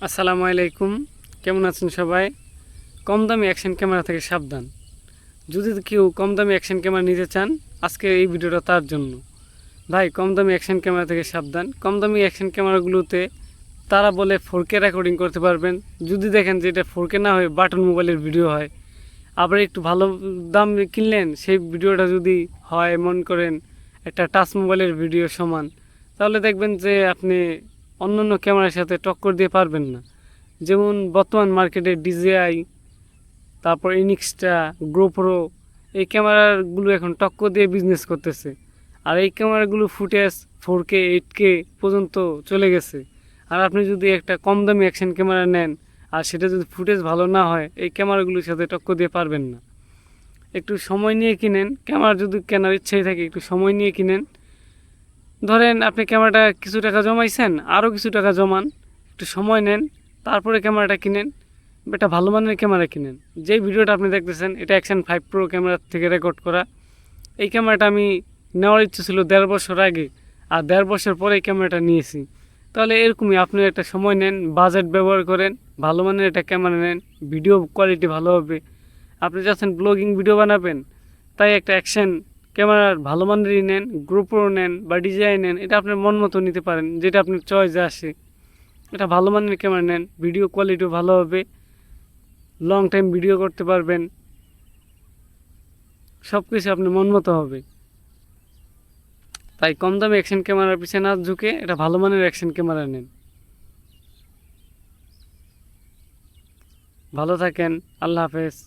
আসসালামু আলাইকুম, কেমন আছেন সবাই? কম দামি অ্যাকশন ক্যামেরা থেকে সাবধান। যদি কেউ কম দামি অ্যাকশন ক্যামেরা নিতে চান, আজকে এই ভিডিওটা তার জন্য। ভাই, কম দামি অ্যাকশন ক্যামেরা থেকে সাবধান। কম দামি অ্যাকশন ক্যামেরাগুলোতে তারা বলে 4K রেকর্ডিং করতে পারবেন। যদি দেখেন যে এটা 4K না হয়ে বাটন মোবাইলের ভিডিও হয়, আবার একটু ভালো দাম কিনলেন, সেই ভিডিওটা যদি হয় মনে করেন একটা টাচ মোবাইলের ভিডিও সমান, তাহলে দেখবেন যে আপনি অন্যান্য ক্যামেরার সাথে টক্কর দিয়ে পারবেন না। যেমন বর্তমান মার্কেটে DJI, তারপর ইনিক্সটা, গোপ্রো, এই ক্যামেরাগুলো এখন টক্কর দিয়ে বিজনেস করতেছে। আর এই ক্যামেরাগুলো ফুটেজ 4K 8K পর্যন্ত চলে গেছে। আর আপনি যদি একটা কম দামি অ্যাকশন ক্যামেরা নেন আর সেটা যদি ফুটেজ ভালো না হয়, এই ক্যামেরাগুলোর সাথে টক্কর দিয়ে পারবেন না। একটু সময় নিয়ে কিনেন, ক্যামেরা যদি কেনার ইচ্ছাই থাকে একটু সময় নিয়ে কিনেন। ধরেন আপনি ক্যামেরাটা কিছু টাকা জমাইছেন, আরও কিছু টাকা জমান, একটু সময় নেন, তারপরে ক্যামেরাটা কিনেন। একটা ভালো মানের ক্যামেরা কিনেন। যেই ভিডিওটা আপনি দেখতেছেন এটা অ্যাকশন 5 প্রো ক্যামেরা থেকে রেকর্ড করা। এই ক্যামেরাটা আমি নেওয়ার ইচ্ছে ছিল 1.5 বছর আগে, আর 1.5 বছর পরে এই ক্যামেরাটা নিয়েছি। তাহলে এরকমই আপনি একটা সময় নেন, বাজেট ব্যবহার করেন, ভালো মানের একটা ক্যামেরা নেন, ভিডিও কোয়ালিটি ভালো হবে। আপনি যাচ্ছেন ব্লগিং ভিডিও বানাবেন, তাই একটা অ্যাকশন ক্যামেরার ভালো মানেরই নেন, গোপ্রো নেন বা DJI নেন, এটা আপনার মন মতো নিতে পারেন, যেটা আপনার চয়েসে আসে। এটা ভালো মানের ক্যামেরা নেন, ভিডিও কোয়ালিটিও ভালো হবে, লং টাইম ভিডিও করতে পারবেন, সব কিছু আপনার মন মতো হবে। তাই কম দামি অ্যাকশন ক্যামেরার পিছনে না ঝুঁকে এটা ভালো মানের অ্যাকশন ক্যামেরা নেন। ভালো থাকেন, আল্লাহ হাফেজ।